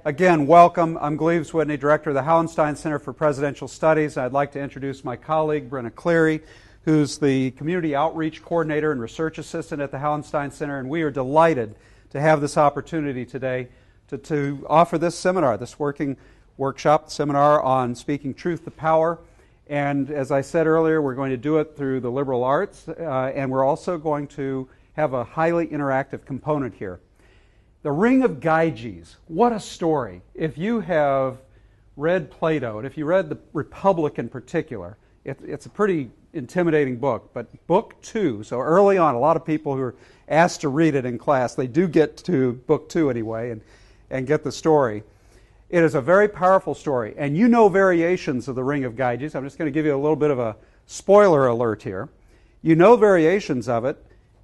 Again, welcome. I'm Gleaves Whitney, Director of the Hauenstein Center for Presidential Studies. I'd like to introduce my colleague, Brenna Cleary, who's the Community Outreach Coordinator and Research Assistant at the Hauenstein Center, and we are delighted to have this opportunity today to offer this seminar, this workshop seminar on Speaking Truth to Power. And as I said earlier, we're going to do it through the liberal arts, and we're also going to have a highly interactive component here. The Ring of Gyges, what a story. If you have read Plato, and if you read the Republic in particular, it's a pretty intimidating book. But book 2, so early on, a lot of people who are asked to read it in class, they do get to book 2 anyway and get the story. It is a very powerful story, and you know variations of the Ring of Gyges. I'm just going to give you a little bit of a spoiler alert here. You know variations of it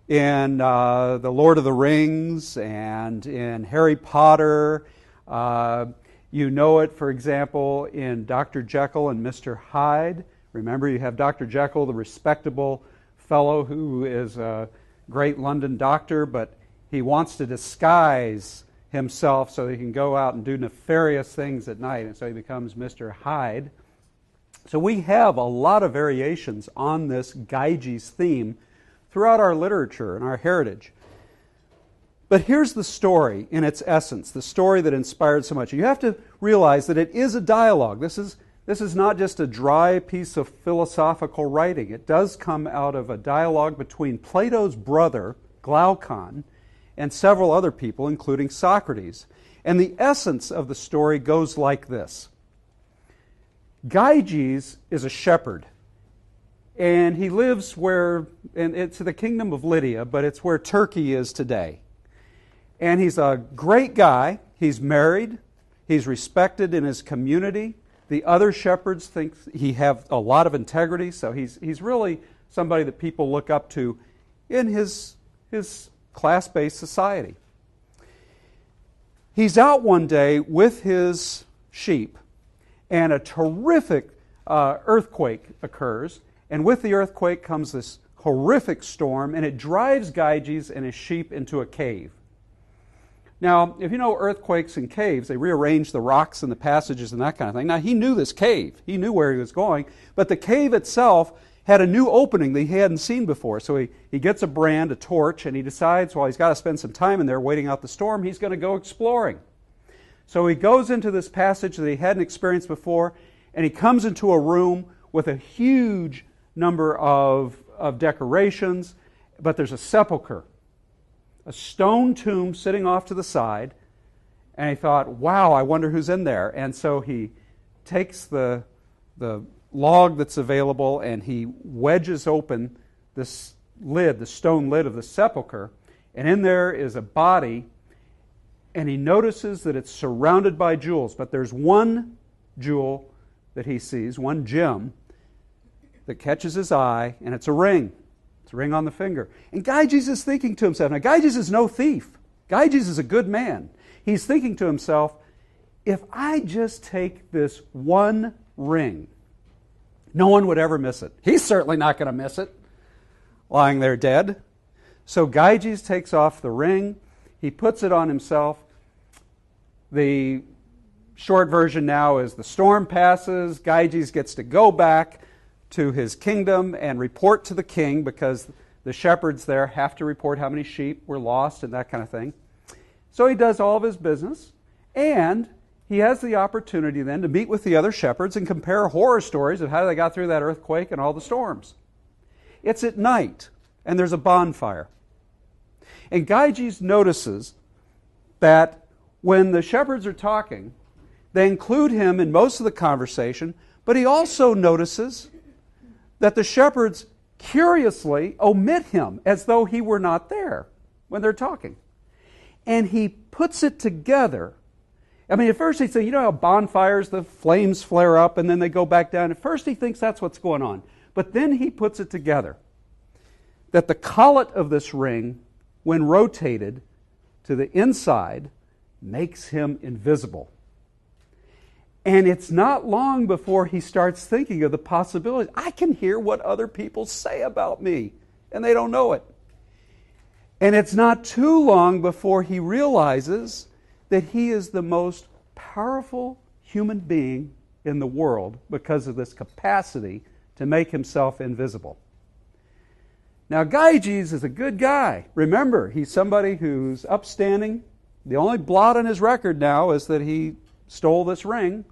in The Lord of the Rings and in Harry Potter. You know it, for example, in Dr. Jekyll and Mr. Hyde. Remember, you have Dr. Jekyll, the respectable fellow who is a great London doctor, but he wants to disguise himself so that he can go out and do nefarious things at night, and so he becomes Mr. Hyde. So we have a lot of variations on this Gyges theme throughout our literature and our heritage. But here's the story in its essence, the story that inspired so much. You have to realize that it is a dialogue. This is not just a dry piece of philosophical writing. It does come out of a dialogue between Plato's brother, Glaucon, and several other people, including Socrates. And the essence of the story goes like this. Gyges is a shepherd, and he lives and it's the kingdom of Lydia, but it's where Turkey is today. And he's a great guy. He's married. He's respected in his community. The other shepherds think he has a lot of integrity, so he's really somebody that people look up to in his class-based society. He's out one day with his sheep, and a terrific earthquake occurs, and with the earthquake comes this horrific storm, and it drives Gyges and his sheep into a cave. Now, if you know earthquakes and caves, they rearrange the rocks and the passages and that kind of thing. Now, he knew this cave. He knew where he was going, but the cave itself had a new opening that he hadn't seen before. So he gets a brand, a torch, and he decides, well, he's got to spend some time in there waiting out the storm. He's going to go exploring. So he goes into this passage that he hadn't experienced before, and he comes into a room with a huge number of decorations, but there's a sepulcher, a stone tomb sitting off to the side, and he thought, wow, I wonder who's in there. And so he takes the log that's available, and he wedges open this lid, the stone lid of the sepulcher, and in there is a body, and he notices that it's surrounded by jewels, but there's one jewel that he sees, one gem, that catches his eye, and it's a ring. It's a ring on the finger. And Gyges is thinking to himself, now Gyges is no thief. Gyges is a good man. He's thinking to himself, if I just take this one ring, no one would ever miss it. He's certainly not going to miss it, lying there dead. So Gyges takes off the ring. He puts it on himself. The short version now is the storm passes. Gyges gets to go back to his kingdom and report to the king, because the shepherds there have to report how many sheep were lost and that kind of thing. So he does all of his business, and he has the opportunity then to meet with the other shepherds and compare horror stories of how they got through that earthquake and all the storms. It's at night, and there's a bonfire. And Gyges notices that when the shepherds are talking, they include him in most of the conversation, but he also notices that the shepherds curiously omit him as though he were not there when they're talking. And he puts it together. I mean, at first he'd say, you know how bonfires, the flames flare up and then they go back down. At first he thinks that's what's going on. But then he puts it together that the collet of this ring, when rotated to the inside, makes him invisible. And it's not long before he starts thinking of the possibilities. I can hear what other people say about me, and they don't know it. And it's not too long before he realizes that he is the most powerful human being in the world because of this capacity to make himself invisible. Now, Gyges is a good guy. Remember, he's somebody who's upstanding. The only blot on his record now is that he stole this ring.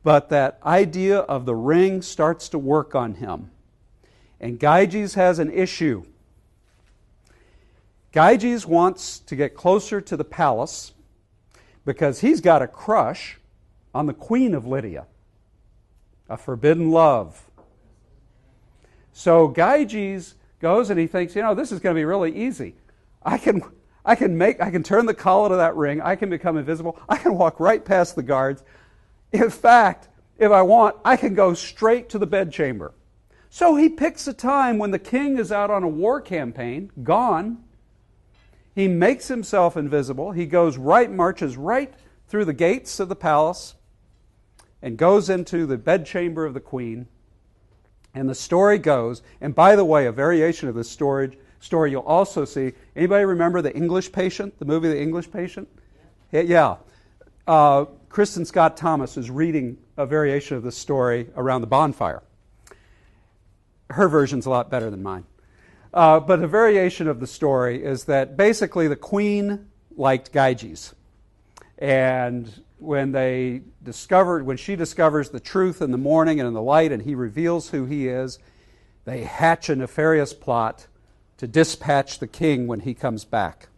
But that idea of the ring starts to work on him. And Gyges has an issue. Gyges wants to get closer to the palace because he's got a crush on the queen of Lydia, a forbidden love. So Gyges goes and he thinks, this is going to be really easy. I can turn the collar to that ring. I can become invisible. I can walk right past the guards. In fact, if I want, I can go straight to the bedchamber. So he picks a time when the king is out on a war campaign, gone. He makes himself invisible. He marches right through the gates of the palace and goes into the bedchamber of the queen. And the story goes, and by the way, a variation of this story you'll also see. Anybody remember The English Patient, the movie The English Patient? Yeah. Kristen Scott Thomas is reading a variation of this story around the bonfire. Her version's a lot better than mine. But a variation of the story is that basically the queen liked Gyges. And when she discovers the truth in the morning and in the light and he reveals who he is, they hatch a nefarious plot to dispatch the king when he comes back.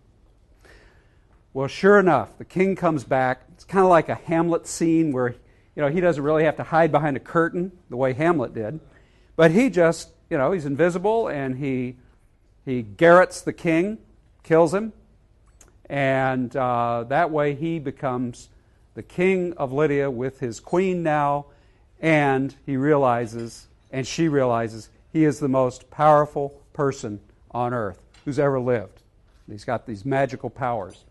Well, sure enough, the king comes back. It's kind of like a Hamlet scene where he doesn't really have to hide behind a curtain the way Hamlet did. But he just, he's invisible and he garrots the king, kills him, and that way he becomes the king of Lydia with his queen now, and she realizes he is the most powerful person on earth who's ever lived. He's got these magical powers.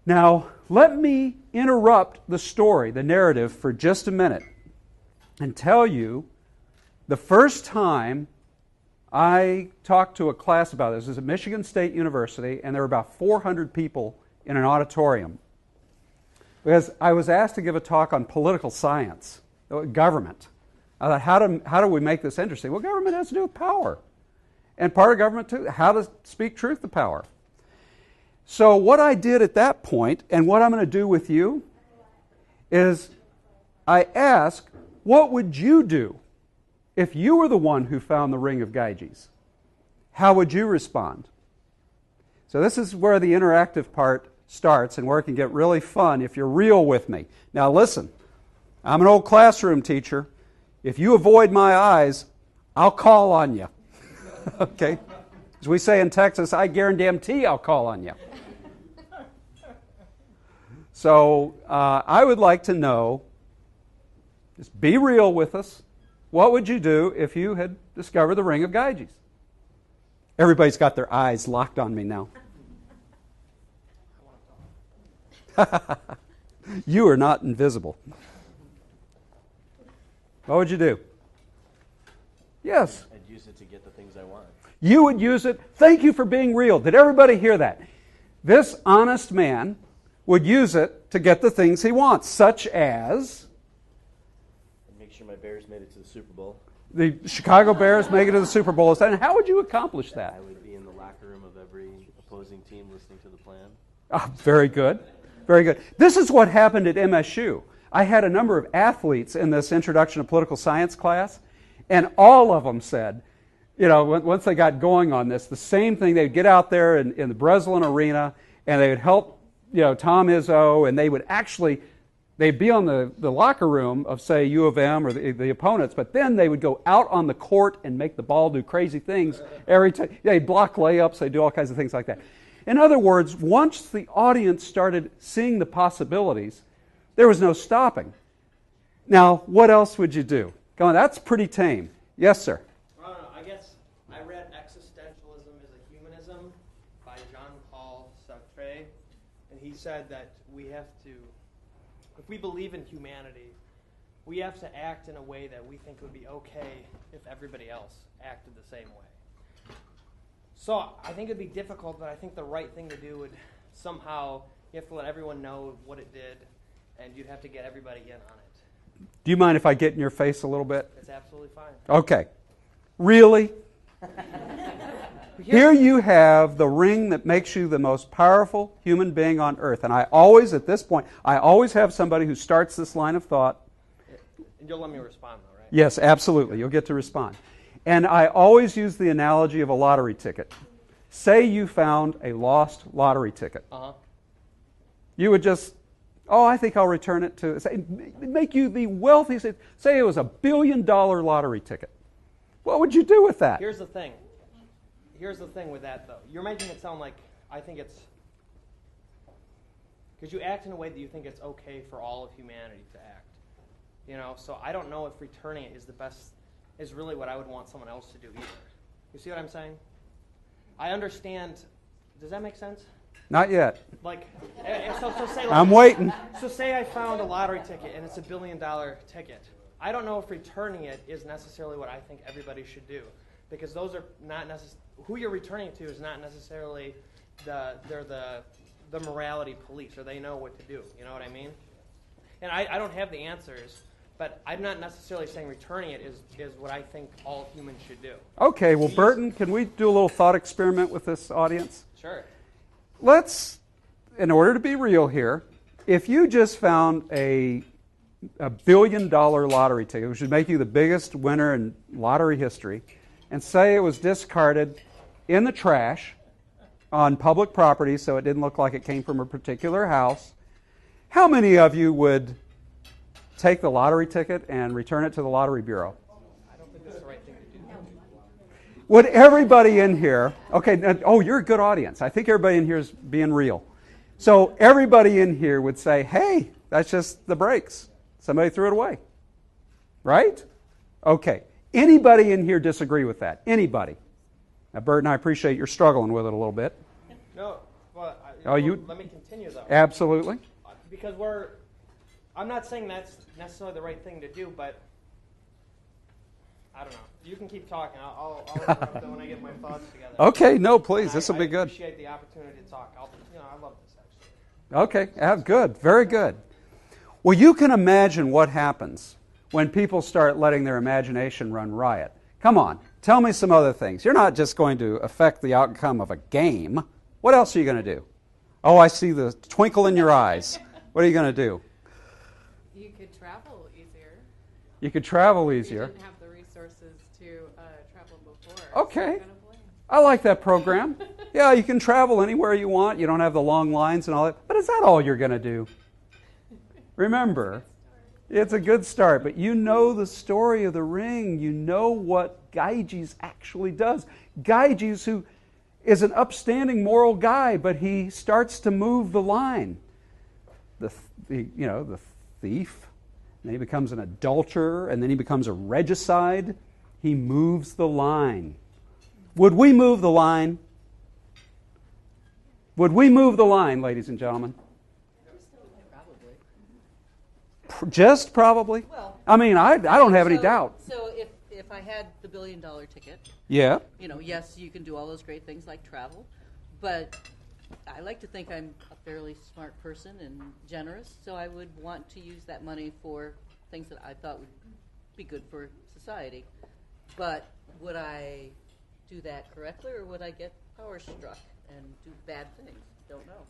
Now, let me interrupt the story, the narrative, for just a minute and tell you the first time I talked to a class about this was at Michigan State University, and there were about 400 people in an auditorium. Because I was asked to give a talk on political science, government. I thought, how do we make this interesting? Well, government has to do with power. And part of government, too, how to speak truth to power. So what I did at that point, and what I'm going to do with you, is I asked, what would you do if you were the one who found the Ring of Gyges? How would you respond? So this is where the interactive part starts and where it can get really fun if you're real with me. Now listen, I'm an old classroom teacher. If you avoid my eyes, I'll call on you. Okay? As we say in Texas, I guarantee I'll call on you. So I would like to know, just be real with us, what would you do if you had discovered the Ring of Gyges? Everybody's got their eyes locked on me now. You are not invisible. What would you do? Yes. I'd use it to get the things I want. You would use it. Thank you for being real. Did everybody hear that? This honest man would use it to get the things he wants, such as... I'd make sure my Bears made it to the Super Bowl. The Chicago Bears make it to the Super Bowl. And how would you accomplish that? I would be in the locker room of every opposing team listening to the plan. Oh, very good. Very good. This is what happened at MSU. I had a number of athletes in this Introduction to Political Science class, and all of them said, once they got going on this, the same thing. They'd get out there in the Breslin Arena, and they would help, Tom Izzo, and they'd be on the locker room of, say, U of M or the opponents, but then they would go out on the court and make the ball do crazy things every time. They'd block layups, they'd do all kinds of things like that. In other words, once the audience started seeing the possibilities, there was no stopping. Now, what else would you do? Go on, that's pretty tame. Yes, sir. I guess I read Existentialism is a Humanism by Jean-Paul Sartre, and he said that we have to, if we believe in humanity, we have to act in a way that we think would be okay if everybody else acted the same way. So I think it'd be difficult, but I think the right thing to do would somehow You have to let everyone know what it did, and you'd have to get everybody in on it. Do you mind if I get in your face a little bit? It's absolutely fine. Okay. Really? Here you have the ring that makes you the most powerful human being on earth. And I always, at this point, I always have somebody who starts this line of thought. And you'll let me respond, though, right? Yes, absolutely. You'll get to respond. And I always use the analogy of a lottery ticket. Say you found a lost lottery ticket. Uh-huh. You would just, I think I'll return it to, say, make you the wealthiest. Say it was $1 billion lottery ticket. What would you do with that? Here's the thing. Here's the thing with that, though. You're making it sound like I think it's... Because you act in a way that you think it's okay for all of humanity to act. You know, so I don't know if returning it is the best, is really what I would want someone else to do either. You see what I'm saying? I understand. Does that make sense? Not yet. Like, so say like... I'm waiting. So say I found a lottery ticket and it's $1 billion ticket. I don't know if returning it is necessarily what I think everybody should do. Because those are not necessarily... Who you're returning it to is not necessarily they're the morality police, or they know what to do. You know what I mean? And I don't have the answers, but I'm not necessarily saying returning it is what I think all humans should do. Okay, well, Burton, can we do a little thought experiment with this audience? Sure. Let's, in order to be real here, if you just found a $1 billion lottery ticket, which would make you the biggest winner in lottery history, and say it was discarded in the trash on public property so it didn't look like it came from a particular house, how many of you would take the lottery ticket and return it to the Lottery Bureau? I don't think that's the right thing to do. Would everybody in here, you're a good audience. I think everybody in here is being real. So everybody in here would say, hey, that's just the brakes. Somebody threw it away. Right? Okay. Anybody in here disagree with that? Anybody? Now, Burton, I appreciate you're struggling with it a little bit. No, well, let me continue, though. Absolutely. Because I'm not saying that's necessarily the right thing to do, but I don't know. You can keep talking. I'll interrupt when I get my thoughts together. Okay, no, please. This will be good. I appreciate the opportunity to talk. I love this, actually. Okay, good. Very good. Well, you can imagine what happens when people start letting their imagination run riot. Come on, tell me some other things. You're not just going to affect the outcome of a game. What else are you going to do? Oh, I see the twinkle in your eyes. What are you going to do? You could travel easier. You could travel easier. You didn't have the resources to travel before. Okay. I like that program. Yeah, you can travel anywhere you want. You don't have the long lines and all that. But is that all you're going to do? Remember, it's a good start, but you know the story of the ring. You know what Gyges actually does. Gyges, who is an upstanding moral guy, but he starts to move the line. The thief, and then he becomes an adulterer, and then he becomes a regicide. He moves the line. Would we move the line? Would we move the line, ladies and gentlemen? Just probably? Well, I mean, I don't have any doubt. So if I had the $1 billion ticket, Yeah. Yes, you can do all those great things like travel, but I like to think I'm a fairly smart person and generous, so I would want to use that money for things that I thought would be good for society. But would I do that correctly, or would I get power struck and do bad things? Don't know.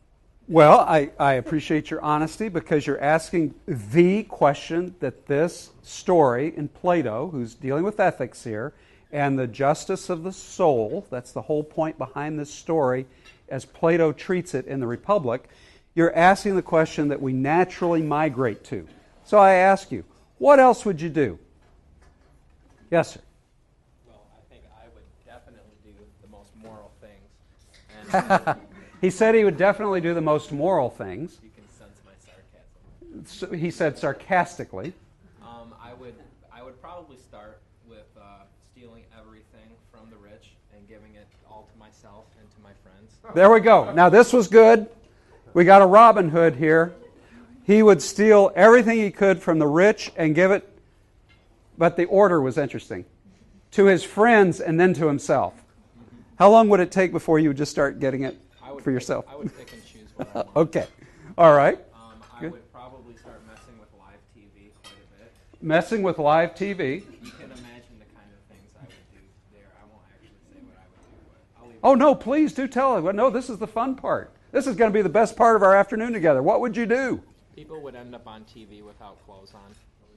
Well, I appreciate your honesty, because you're asking the question that this story in Plato, who's dealing with ethics here, and the justice of the soul, that's the whole point behind this story, as Plato treats it in the Republic, you're asking the question that we naturally migrate to. So I ask you, what else would you do? Yes, sir. Well, I think I would definitely do the most moral things. And He said he would definitely do the most moral things. you can sense my sarcasm. So he said sarcastically. I would probably start with stealing everything from the rich and giving it all to myself and to my friends. There we go. Now this was good. We got a Robin Hood here. He would steal everything he could from the rich and give it, but the order was interesting, to his friends and then to himself. How long would it take before you would just start getting it for yourself? I would pick and choose what I want. Okay. All right. I Good. would probably start messing with live TV quite a bit. Messing with live TV. You can imagine the kind of things I would do there. I won't actually say what I would do, but I'll leave Oh, no, please do tell us. No, this is the fun part. This is going to be the best part of our afternoon together. What would you do? People would end up on TV without clothes on.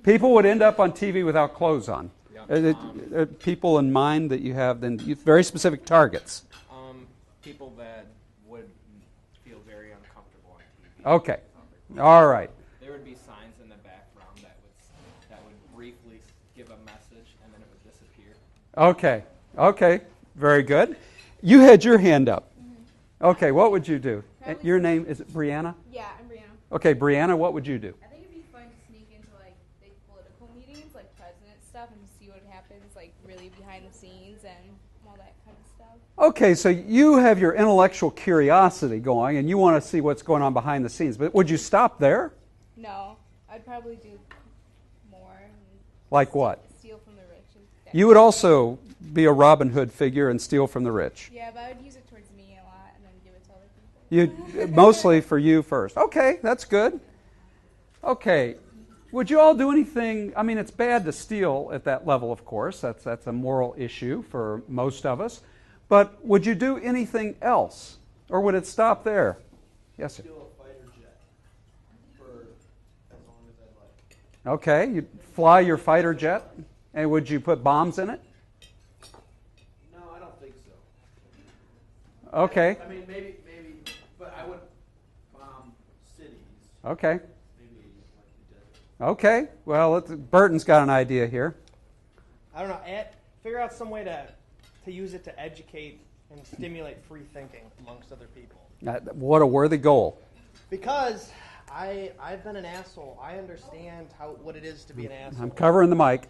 People would end up on TV without clothes on. Yep. People in mind that you have, then very specific targets. People that would feel very uncomfortable on TV. Okay. All right. There would be signs in the background that would briefly give a message and then it would disappear. Okay. Okay. Very good. You had your hand up. Okay. What would you do? Your name, is it Brianna? Yeah, I'm Brianna. Okay, Brianna, what would you do? I think it'd be fun to sneak into like big political meetings, like president stuff, and see what happens, like really behind the scenes and all that kind of stuff. Okay, so you have your intellectual curiosity going, and you want to see what's going on behind the scenes. But would you stop there? No, I'd probably do more. And Like what? Steal from the rich. You would also be a Robin Hood figure and steal from the rich. Yeah, but I would use it towards me a lot and then give it to other people. Mostly for you first. Okay, that's good. Okay, would you all do anything? I mean, it's bad to steal at that level, of course. That's a moral issue for most of us. But would you do anything else, or would it stop there? Yes, sir. Steal a fighter jet for as long as I'd like. Okay, you'd fly your fighter jet, and would you put bombs in it? No, I don't think so. Okay, I mean, maybe, but I would bomb cities. okay, Maybe like the desert. okay. Well, Burton's got an idea here. I don't know. Figure out some way to use it to educate and stimulate free thinking amongst other people. What a worthy goal. Because I've been an asshole. I understand what it is to be an asshole. I'm covering the mic.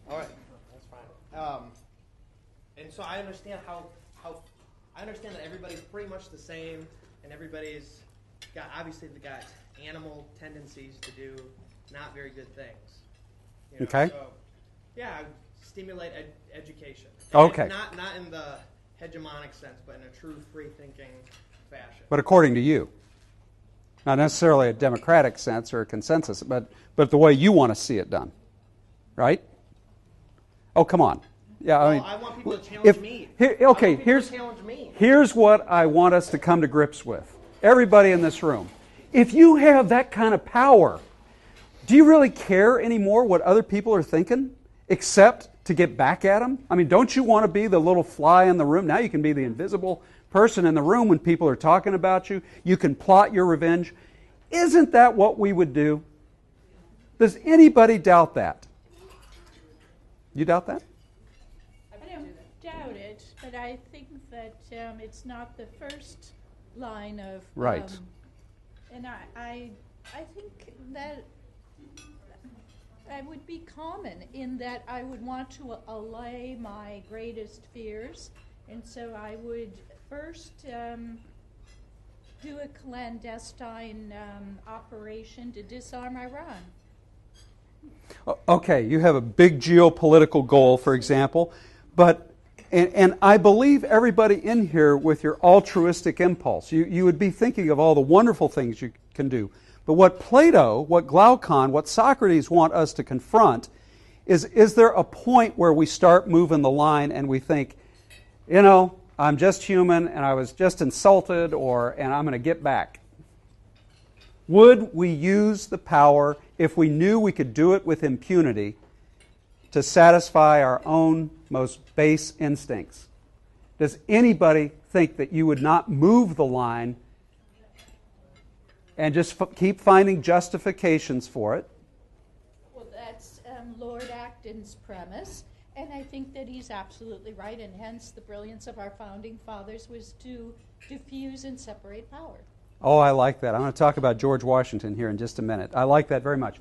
All right, that's fine. And so I understand how I understand that everybody's pretty much the same, and everybody's obviously got animal tendencies to do not very good things. You know? Okay. So, yeah, stimulate education. Okay. Not in the hegemonic sense, but in a true free thinking fashion. But according to you. Not necessarily a democratic sense or a consensus, but the way you want to see it done. Right? Oh, come on. Yeah, Well, I mean, I want people to challenge me. Challenge me. Here's what I want us to come to grips with. Everybody in this room. If you have that kind of power, do you really care anymore what other people are thinking, except to get back at them? I mean, don't you want to be the little fly in the room? Now you can be the invisible person in the room when people are talking about you. You can plot your revenge. Isn't that what we would do? Does anybody doubt that? You doubt that? I don't doubt it, but I think that it's not the first line of... Right. And I think that I would be common in that I would want to allay my greatest fears, and so I would first do a clandestine operation to disarm Iran. Okay, you have a big geopolitical goal, for example, but and I believe everybody in here with your altruistic impulse, you would be thinking of all the wonderful things you can do. But what Plato, what Glaucon, what Socrates want us to confront is there a point where we start moving the line and we think, you know, I'm just human and I was just insulted and I'm going to get back? Would we use the power, if we knew we could do it with impunity, to satisfy our own most base instincts? Does anybody think that you would not move the line and just keep finding justifications for it? Well, that's Lord Acton's premise, and I think that he's absolutely right, and hence the brilliance of our founding fathers was to diffuse and separate power. Oh, I like that. I'm going to talk about George Washington here in just a minute. I like that very much.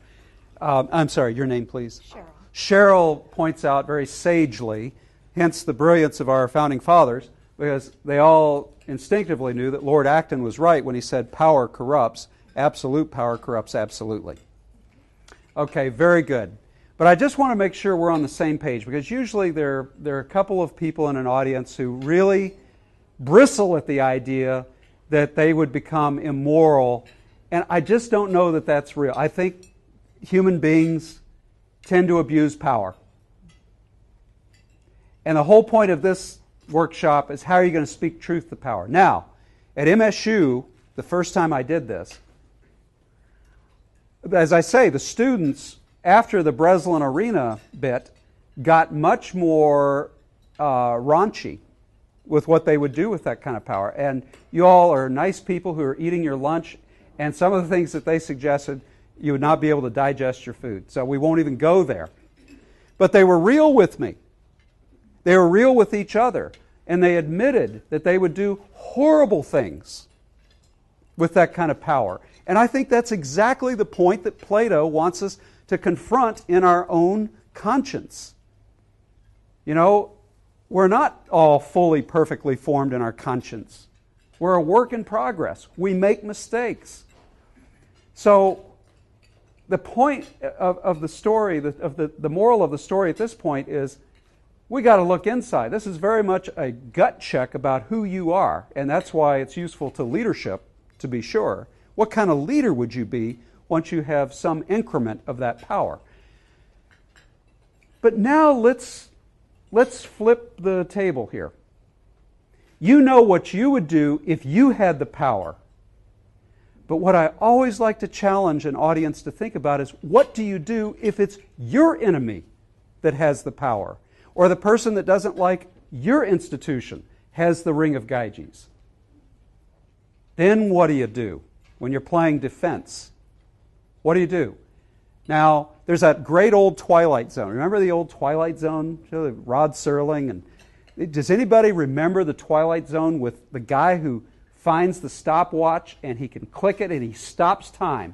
I'm sorry, your name, please? Cheryl. Cheryl points out very sagely, hence the brilliance of our founding fathers, because they all instinctively knew that Lord Acton was right when he said power corrupts. Absolute power corrupts absolutely. Okay, very good. But I just want to make sure we're on the same page, because usually there are a couple of people in an audience who really bristle at the idea that they would become immoral And I just don't know that that's real. I think human beings tend to abuse power. And the whole point of this workshop is how are you going to speak truth to power? Now, at MSU, the first time I did this, as I say, the students, after the Breslin Arena bit, got much more raunchy with what they would do with that kind of power. And you all are nice people who are eating your lunch, and some of the things that they suggested, you would not be able to digest your food. So we won't even go there. But they were real with me. They were real with each other. And they admitted that they would do horrible things with that kind of power. And I think that's exactly the point that Plato wants us to confront in our own conscience. You know, we're not all fully, perfectly formed in our conscience. We're a work in progress. We make mistakes. So the point of the story, the moral of the story at this point is we got to look inside. This is very much a gut check about who you are, and that's why it's useful to leadership, to be sure. What kind of leader would you be once you have some increment of that power? But now let's flip the table here. You know what you would do if you had the power. But what I always like to challenge an audience to think about is, what do you do if it's your enemy that has the power? Or the person that doesn't like your institution has the Ring of Gyges? Then what do you do when you're playing defense? What do you do? Now, there's that great old Twilight Zone. Remember the old Twilight Zone? Rod Serling. And does anybody remember the Twilight Zone with the guy who finds the stopwatch and he can click it and he stops time?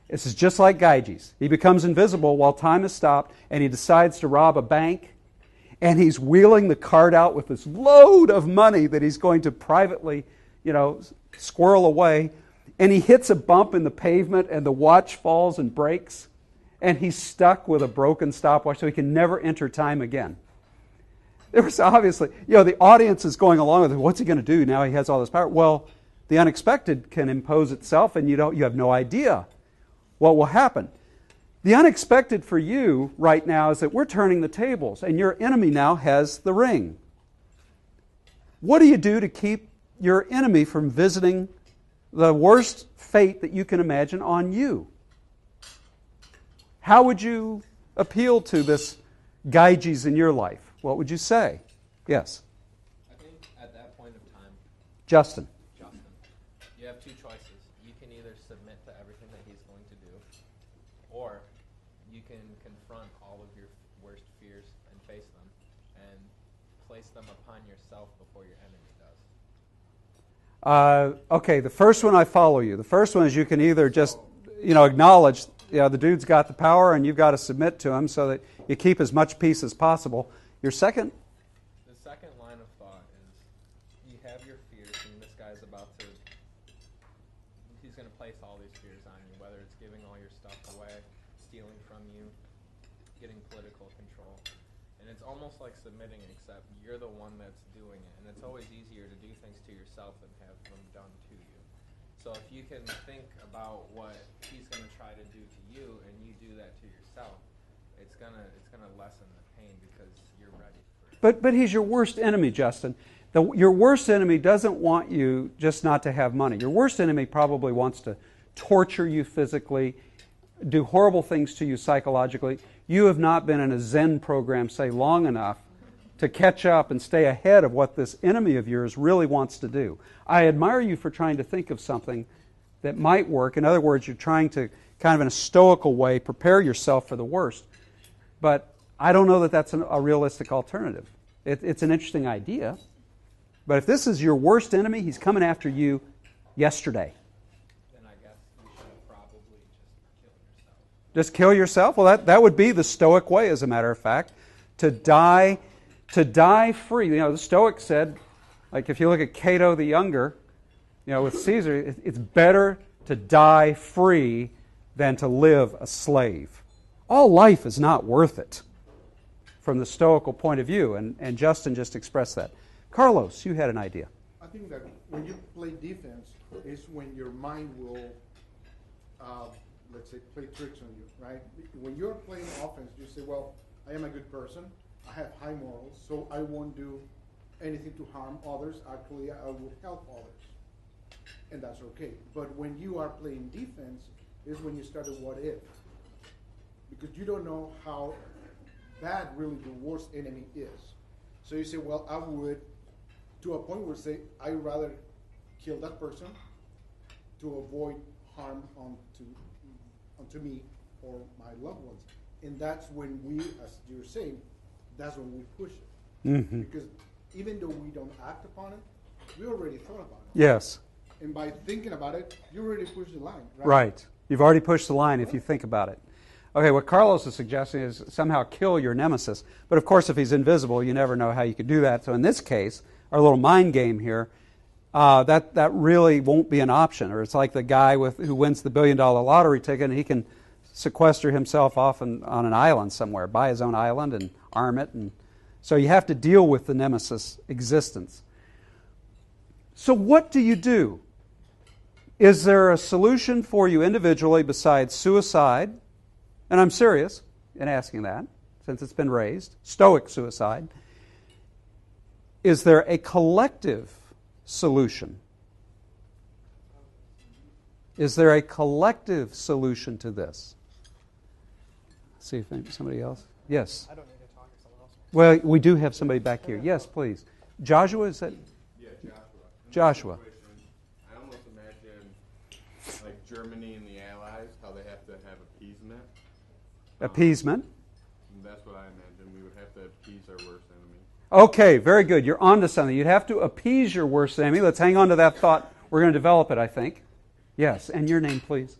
This is just like Gyges. He becomes invisible while time is stopped, and he decides to rob a bank, and he's wheeling the cart out with this load of money that he's going to privately, squirrel away. And he hits a bump in the pavement, and the watch falls and breaks, and he's stuck with a broken stopwatch, so he can never enter time again. There was obviously, the audience is going along with it. What's he going to do now he has all this power? Well, the unexpected can impose itself, and you have no idea what will happen. The unexpected for you right now is that we're turning the tables, and your enemy now has the ring. What do you do to keep your enemy from visiting the worst fate that you can imagine on you? How would you appeal to this Gyges in your life? What would you say? Yes? I think at that point of time, Justin, you have two choices. You can either submit to everything that he's going to do, or you can confront all of your worst fears and face them and place them upon yourself before your enemy does. Okay, the first one I follow you. The first one is you can either just, acknowledge, the dude's got the power and you've got to submit to him so that you keep as much peace as possible. Your second? The second line of thought is you have your fears, and this guy's he's going to place all these fears on you, whether it's giving all your stuff away, stealing from you, getting political control. And it's almost like submitting, except you're the one that's doing it. And it's always easier to do things to yourself than have them done to you. So if you can think about what he's going to try to do to you, and you do that to yourself, it's gonna lessen the pain because you're ready for it. But he's your worst enemy, Justin. Your worst enemy doesn't want you just not to have money. Your worst enemy probably wants to torture you physically, do horrible things to you psychologically. You have not been in a Zen program, say, long enough to catch up and stay ahead of what this enemy of yours really wants to do. I admire you for trying to think of something that might work. In other words, you're trying to, kind of in a stoical way, prepare yourself for the worst. But I don't know that that's a realistic alternative. It's an interesting idea. But if this is your worst enemy, he's coming after you yesterday. Then I guess you should probably just kill yourself. Just kill yourself? Well, that would be the Stoic way, as a matter of fact. To die free. The Stoics said, like if you look at Cato the Younger, with Caesar, it's better to die free than to live a slave. All life is not worth it from the Stoical point of view, and Justin just expressed that. Carlos, you had an idea. I think that when you play defense is when your mind will, let's say, play tricks on you, right? When you're playing offense, you say, well, I am a good person. I have high morals, so I won't do anything to harm others. Actually, I will help others. And that's okay. But when you are playing defense is when you start a what if. Because you don't know how bad really the worst enemy is. So you say, well, I would, to a point where say, I'd rather kill that person to avoid harm onto me or my loved ones. And that's when we, as you're saying, that's when we push it. Mm-hmm. Because even though we don't act upon it, we already thought about it. Yes. And by thinking about it, you already pushed the line, right? Right. You've already pushed the line if you think about it. Okay, what Carlos is suggesting is somehow kill your nemesis. But of course, if he's invisible, you never know how you could do that. So in this case, our little mind game here, that really won't be an option. Or it's like the guy who wins the $1 billion lottery ticket, and he can sequester himself off on an island somewhere, buy his own island and arm it. And so you have to deal with the nemesis existence. So what do you do? Is there a solution for you individually besides suicide? And I'm serious in asking that, since it's been raised. Stoic suicide. Is there a collective solution? Is there a collective solution to this? See if somebody else. Yes. I don't need to talk to someone else. Well, we do have somebody back here. Yes, please. Joshua, is that? Yeah, Joshua. Joshua. I almost imagine like Germany and the Allies, how they have to have appeasement. Appeasement. That's what I imagine. We would have to appease our worst enemy. Okay, very good. You're on to something. You'd have to appease your worst enemy. Let's hang on to that thought. We're going to develop it, I think. Yes, and your name, please.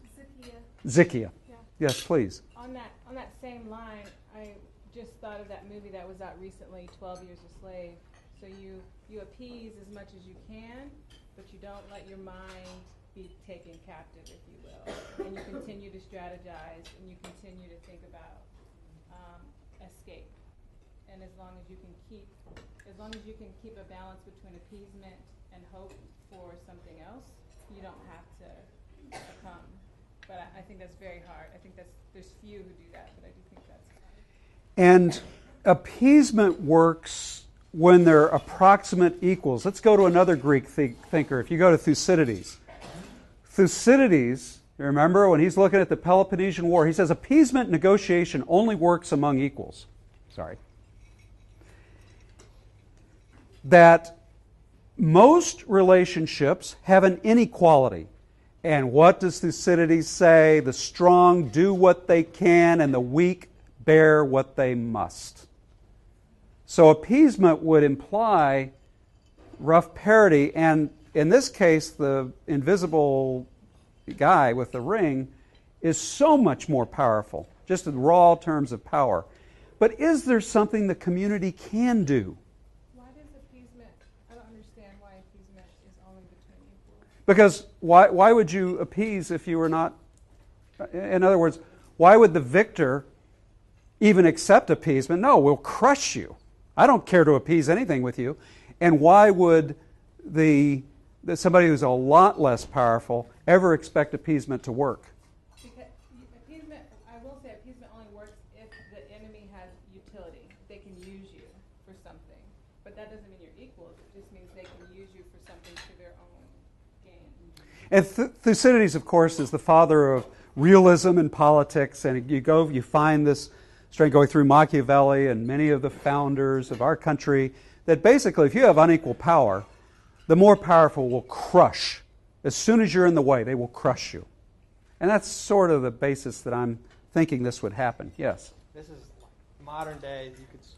Zykia. Yeah. Yes, please. On that same line, I just thought of that movie that was out recently, 12 Years a Slave. So you appease as much as you can, but you don't let your mind be taken captive, if you will. And you continue to strategize, and you continue to think about escape. And as long as you can keep a balance between appeasement and hope for something else, you don't have to succumb. But I think that's very hard. I think there's few who do that, but I do think that's hard. And appeasement works when they're approximate equals. Let's go to another Greek thinker. If you go to Thucydides. Thucydides, you remember when he's looking at the Peloponnesian War, he says appeasement negotiation only works among equals. Sorry. That most relationships have an inequality. And what does Thucydides say? The strong do what they can and the weak bear what they must. So appeasement would imply rough parity, and in this case, the invisible guy with the ring is so much more powerful, just in raw terms of power. But is there something the community can do? Why does appeasement, I don't understand why appeasement is only between equals. Because why would you appease if you were not... In other words, why would the victor even accept appeasement? No, we'll crush you. I don't care to appease anything with you. And why would somebody who's a lot less powerful ever expect appeasement to work? Because appeasement, I will say appeasement only works if the enemy has utility. They can use you for something. But that doesn't mean you're equals. It just means they can use you for something to their own gain. And Thucydides, of course, is the father of realism in politics. And you find this straight going through Machiavelli and many of the founders of our country, that basically if you have unequal power, the more powerful will crush. As soon as you're in the way, they will crush you. And that's sort of the basis that I'm thinking this would happen. Yes? This is like modern day.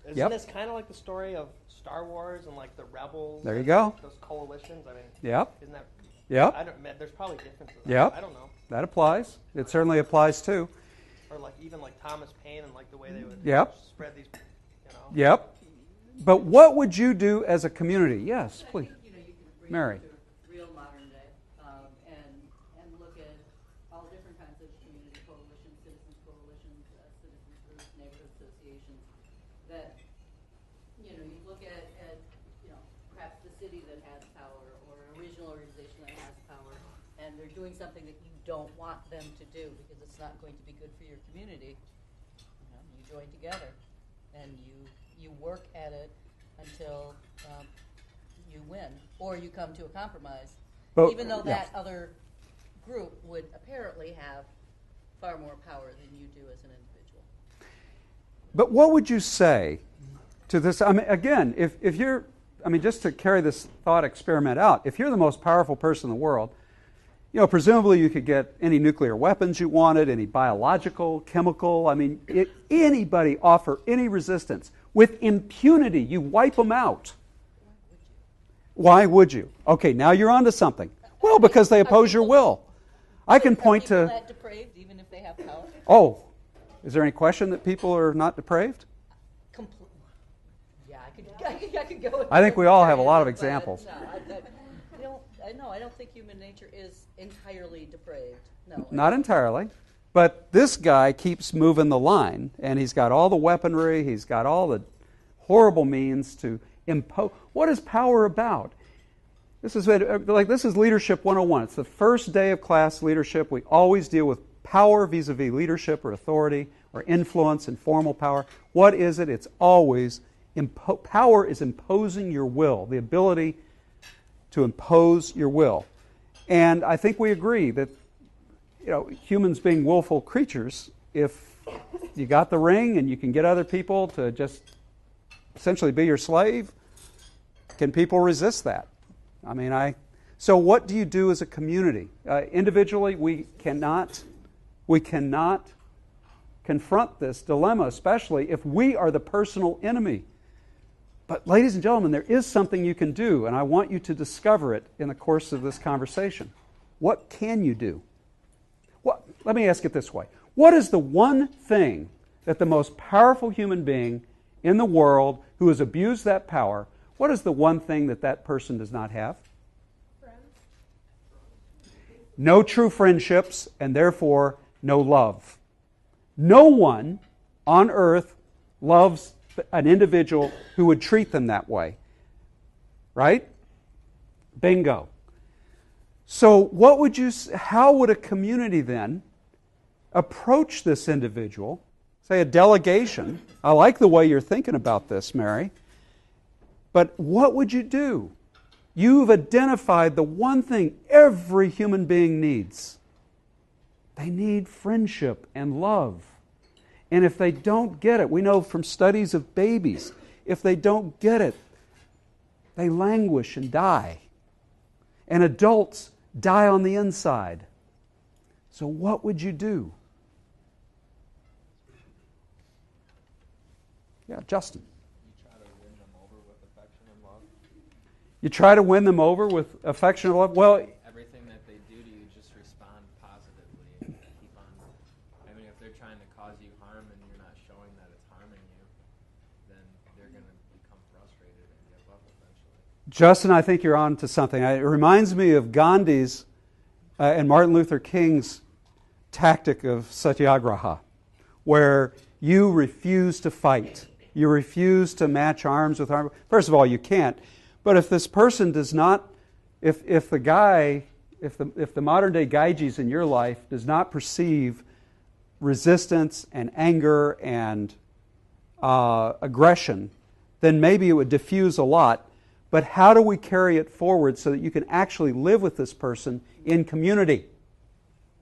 Isn't Yep. this kind of like the story of Star Wars and like the rebels? There you go. Those coalitions. I mean, Yep. Isn't that? Yep. There's probably differences. Yep. I don't know. That applies. It certainly applies too. Or like even like Thomas Paine and like the way they would Yep. spread these. Yep. But what would you do as a community? Yes, please. I think, you can bring Mary. it to real modern day and look at all different kinds of community coalitions, citizens groups, neighborhood associations. That you look at perhaps the city that has power, or person that has power, and they're doing something that you don't want them to do because it's not going to be good for your community, you join together and you work at it until you win, or you come to a compromise. But, even though yeah. that other group would apparently have far more power than you do as an individual. But what would you say to this? I mean, again, if you're, I mean, just to carry this thought experiment out, if you're the most powerful person in the world, presumably you could get any nuclear weapons you wanted, any biological, chemical. I mean, anybody offer any resistance with impunity, you wipe them out. Why would you? Okay, now you're onto something. Well, because they oppose your will. I can point to. Are that depraved, even if they have power? Oh, is there any question that people are not depraved? Yeah, I could go. With I think we all have a lot of examples. No, I don't think human nature is entirely depraved. No, Not entirely. But this guy keeps moving the line, and he's got all the weaponry, he's got all the horrible means to impose. What is power about? This is leadership 101. It's the first day of class leadership. We always deal with power vis-a-vis leadership or authority or influence and formal power. What is it? It's always power is imposing your will, the ability to impose your will. And I think we agree that humans being willful creatures, if you got the ring and you can get other people to just essentially be your slave, can people resist that? I mean, so what do you do as a community? Individually, we cannot confront this dilemma, especially if we are the personal enemy. But ladies and gentlemen, there is something you can do, and I want you to discover it in the course of this conversation. What can you do? Let me ask it this way. What is the one thing that the most powerful human being in the world who has abused that power, what is the one thing that person does not have? Friends. No true friendships, and therefore no love. No one on earth loves an individual who would treat them that way. Right? Bingo. So how would a community then approach this individual? Say a delegation. I like the way you're thinking about this, Mary. But what would you do? You've identified the one thing every human being needs. They need friendship and love. And if they don't get it, we know from studies of babies, if they don't get it, they languish and die. And adults die on the inside. So what would you do? Yeah, Justin. You try to win them over with affection and love. You try to win them over with affection and love? Well, everything that they do to you, just respond positively and keep on. I mean, if they're trying to cause you harm and you're not showing that it's harming you, then they're going to become frustrated and give up eventually. Justin, I think you're on to something. It reminds me of Gandhi's and Martin Luther King's tactic of satyagraha, where you refuse to fight. You refuse to match arms with arms. First of all, you can't. But if this person does not, if the modern day Gyges in your life does not perceive resistance and anger and aggression, then maybe it would diffuse a lot. But how do we carry it forward so that you can actually live with this person in community?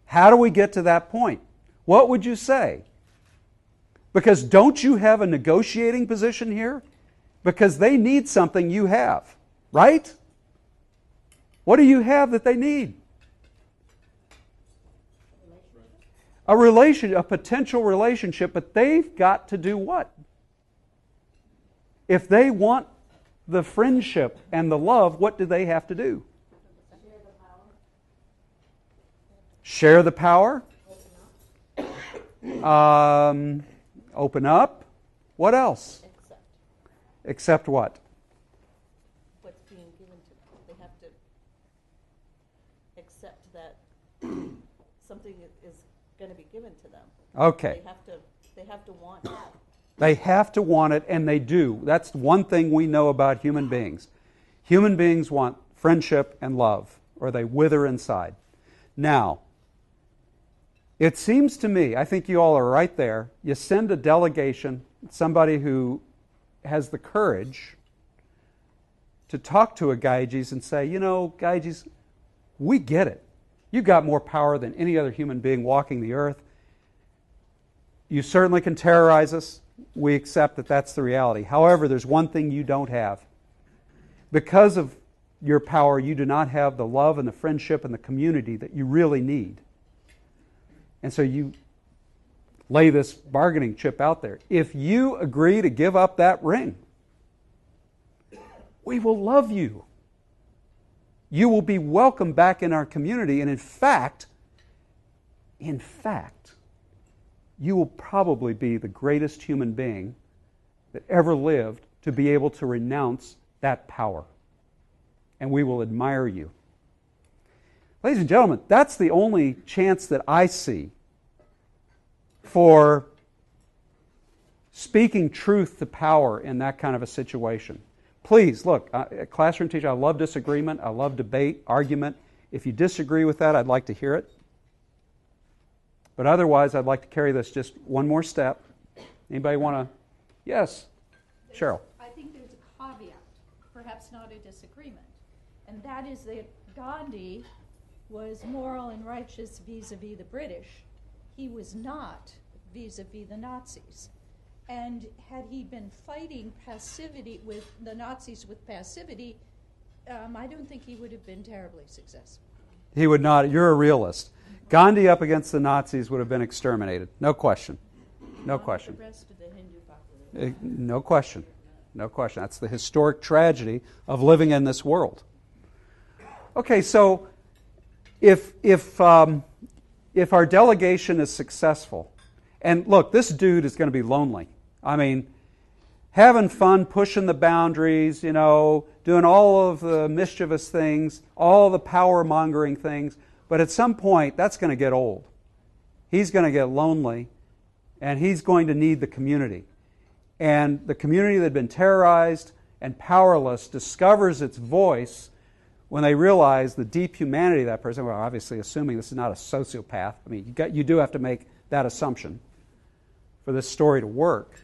How do we get to that point? What would you say? Because don't you have a negotiating position here? Because they need something you have, right? What do you have that they need? A potential relationship, but they've got to do what? If they want the friendship and the love, what do they have to do? Share the power. Open up. What else? Accept what? What's being given to them. They have to accept that something is going to be given to them. Okay. They have to want it. They have to want it, and they do. That's one thing we know about human beings. Human beings want friendship and love. or they wither inside. Now, it seems to me, I think you all are right there, you send a delegation, somebody who has the courage to talk to a Gyges and say, you know, Gyges, we get it. You've got more power than any other human being walking the earth. You certainly can terrorize us. We accept that that's the reality. However, there's one thing you don't have. Because of your power, you do not have the love and the friendship and the community that you really need. And so you lay this bargaining chip out there. If you agree to give up that ring, we will love you. You will be welcome back in our community. And in fact, you will probably be the greatest human being that ever lived to be able to renounce that power. And we will admire you. Ladies and gentlemen, that's the only chance that I see for speaking truth to power in that kind of a situation. Please, look, classroom teacher, I love disagreement. I love debate, argument. If you disagree with that, I'd like to hear it. But otherwise, I'd like to carry this just one more step. Anybody want to? Yes, Cheryl. I think there's a caveat, perhaps not a disagreement, and that is that Gandhi was moral and righteous vis-a-vis the British. He was not vis-a-vis the Nazis. And had he been fighting passivity with the Nazis with passivity, I don't think he would have been terribly successful. He would not. You're a realist. Gandhi up against the Nazis would have been exterminated. No question. No question. The rest of the Hindu population. No question. No question. That's the historic tragedy of living in this world. Okay, so if our delegation is successful, and look, this dude is going to be lonely. I mean, having fun, pushing the boundaries, you know, doing all of the mischievous things, all the power-mongering things, but at some point, that's going to get old. He's going to get lonely, and he's going to need the community. And the community that had been terrorized and powerless discovers its voice when they realize the deep humanity of that person. Well, obviously, assuming this is not a sociopath. I mean, you do have to make that assumption for this story to work.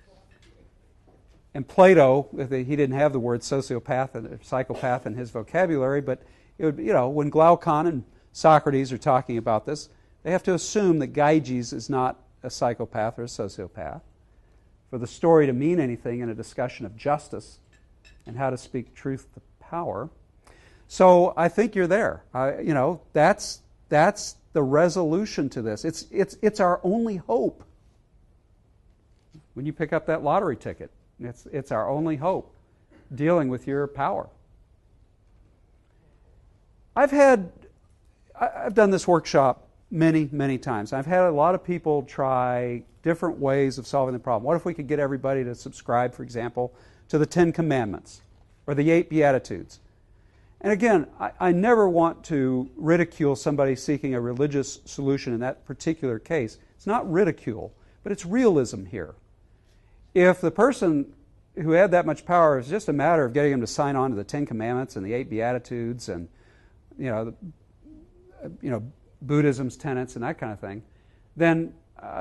And Plato, he didn't have the word sociopath and psychopath in his vocabulary, but it would, you know, when Glaucon and Socrates are talking about this, they have to assume that Gyges is not a psychopath or a sociopath. For the story to mean anything in a discussion of justice and how to speak truth to power. So I think you're there. You know, that's the resolution to this. It's our only hope. When you pick up that lottery ticket, it's our only hope, dealing with your power. I've done this workshop many times. I've had a lot of people try different ways of solving the problem. What if we could get everybody to subscribe, for example, to the 10 Commandments or the 8 Beatitudes? And again, I never want to ridicule somebody seeking a religious solution in that particular case. It's not ridicule, but it's realism here. If the person who had that much power, is just a matter of getting them to sign on to the 10 Commandments and the 8 Beatitudes and, Buddhism's tenets and that kind of thing, then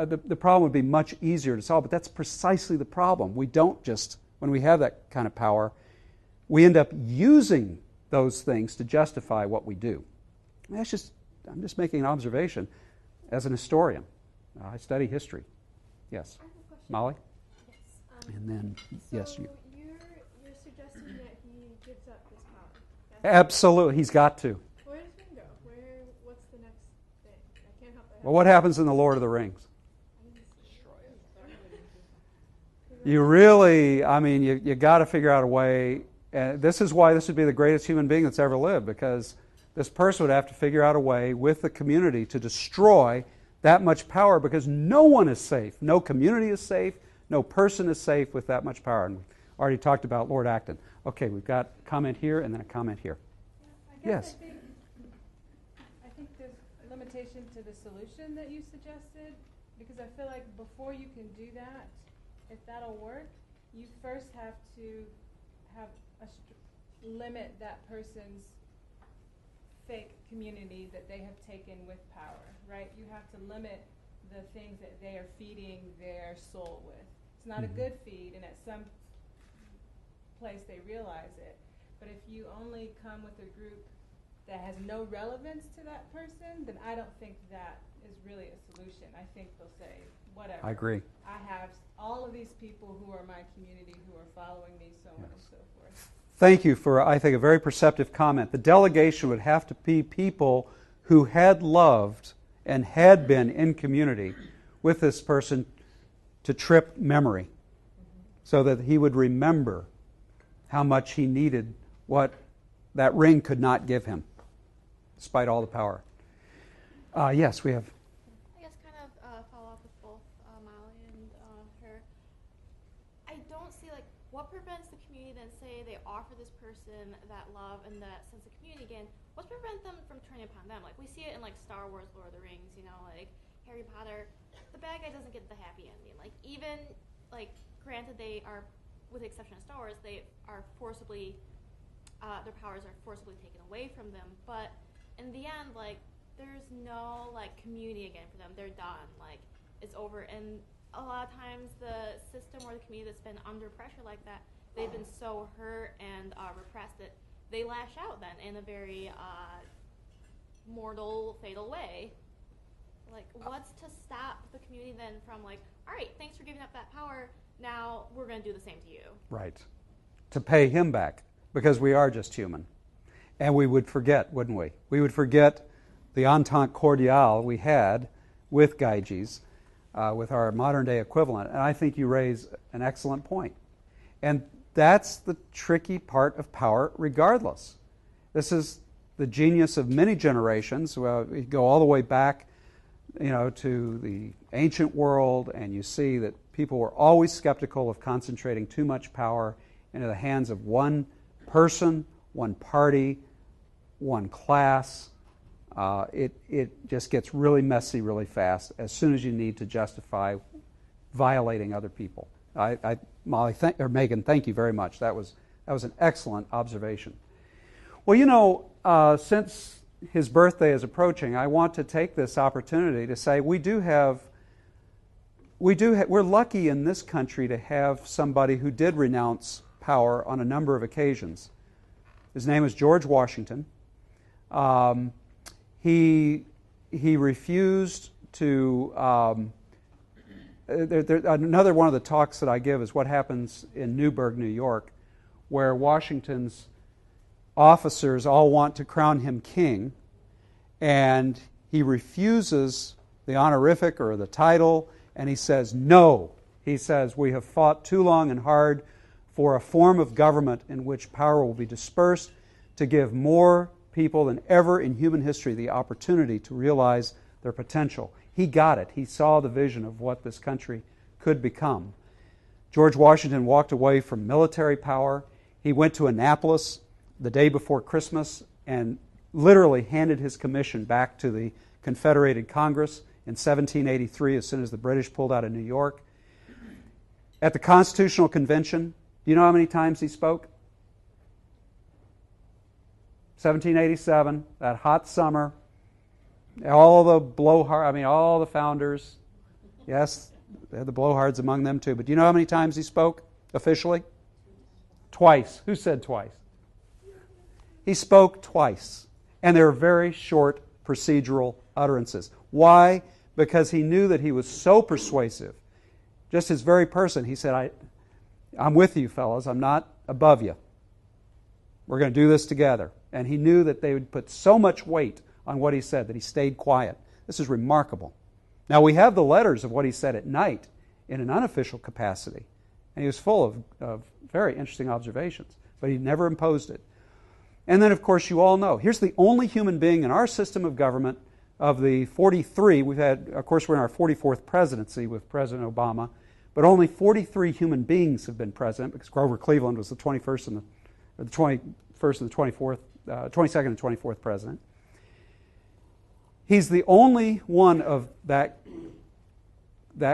the problem would be much easier to solve. But that's precisely the problem. We don't just, when we have that kind of power, we end up using those things to justify what we do. I'm just making an observation as an historian. I study history. Yes. Molly? And then, yes, you. You're suggesting that he gives up his power. Absolutely, he's got to. Where does he go? What's the next thing? I can't help but. Well, what happens in the Lord of the Rings? You really, you got to figure out a way. And this is why this would be the greatest human being that's ever lived, because this person would have to figure out a way with the community to destroy that much power, because no one is safe. No community is safe. No person is safe with that much power. And we already talked about Lord Acton. Okay, we've got a comment here and then a comment here. Yes. I think there's a limitation to the solution that you suggested, because I feel like before you can do that, if that'll work, you first have to limit that person's fake community that they have taken with power, right? You have to limit the things that they are feeding their soul with. It's not a good feed, and at some place they realize it. But if you only come with a group that has no relevance to that person, then I don't think that is really a solution. I think they'll say, whatever. I agree. I have all of these people who are my community who are following me, so on and so forth. Thank you for, I think, a very perceptive comment. The delegation would have to be people who had loved and had been in community with this person to trip memory, so that he would remember how much he needed what that ring could not give him, despite all the power. Yes, we have. I guess kind of follow up with both Molly and her. I don't see like what prevents the community then say they offer this person that love and that sense of community again. What prevents them from turning upon them? Like we see it in like Star Wars, Lord of the Rings, you know, like Harry Potter. The bad guy doesn't get the happy ending. Like even like granted they are, with the exception of Star Wars, they are forcibly their powers are forcibly taken away from them. But in the end, like there's no like community again for them. They're done. Like it's over. And a lot of times the system or the community that's been under pressure like that, they've been so hurt and repressed that they lash out then in a very mortal, fatal way. Like what's to stop the community then from like, all right, thanks for giving up that power. Now we're going to do the same to you. Right. To pay him back, because we are just human. And we would forget, wouldn't we? We would forget the entente cordiale we had with Gyges, with our modern-day equivalent. And I think you raise an excellent point. And that's the tricky part of power regardless. This is the genius of many generations. Well, you go all the way back, to the ancient world, and you see that people were always skeptical of concentrating too much power into the hands of one person, one party, one class. It just gets really messy really fast as soon as you need to justify violating other people. Megan, thank you very much. That was an excellent observation. Well, since his birthday is approaching, I want to take this opportunity to say we're lucky in this country to have somebody who did renounce power on a number of occasions. His name is George Washington. He refused to. Another one of the talks that I give is what happens in Newburgh, New York, where Washington's officers all want to crown him king, and he refuses the honorific or the title, and he says, no. He says, we have fought too long and hard for a form of government in which power will be dispersed to give more people than ever in human history the opportunity to realize their potential. He got it. He saw the vision of what this country could become. George Washington walked away from military power. He went to Annapolis the day before Christmas and literally handed his commission back to the Confederated Congress in 1783 as soon as the British pulled out of New York. At the Constitutional Convention, do you know how many times he spoke? 1787, that hot summer. All the founders. Yes, they had the blowhards among them too. But do you know how many times he spoke officially? Twice. Who said twice? He spoke twice. And they were very short procedural utterances. Why? Because he knew that he was so persuasive. Just his very person. He said, I'm with you, fellas. I'm not above you. We're going to do this together. And he knew that they would put so much weight on what he said that he stayed quiet. This is remarkable. Now, we have the letters of what he said at night in an unofficial capacity. And he was full of very interesting observations. But he never imposed it. And then, of course, you all know, here's the only human being in our system of government of the 43. We've had, of course, we're in our 44th presidency with President Obama. But only 43 human beings have been president because Grover Cleveland was the 21st and the 21st and the 24th, 22nd and 24th president. He's the only one of that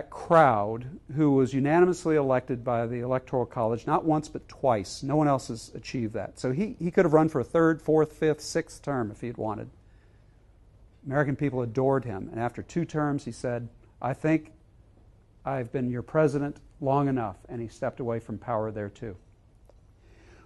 crowd who was unanimously elected by the Electoral College, not once but twice. No one else has achieved that. So he could have run for a third, fourth, fifth, sixth term if he had wanted. American people adored him. And after 2 terms, he said, I think I've been your president long enough. And he stepped away from power there too.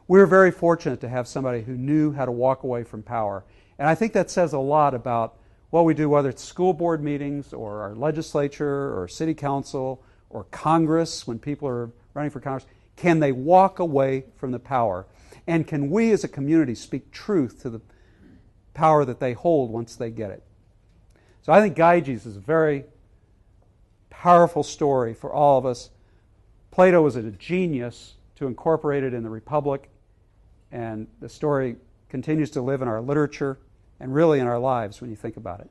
We were very fortunate to have somebody who knew how to walk away from power. And I think that says a lot about what we do, whether it's school board meetings or our legislature or city council or Congress, when people are running for Congress. Can they walk away from the power? And can we as a community speak truth to the power that they hold once they get it? So I think Gyges is a very powerful story for all of us. Plato was a genius to incorporate it in the Republic, and the story continues to live in our literature and really in our lives when you think about it.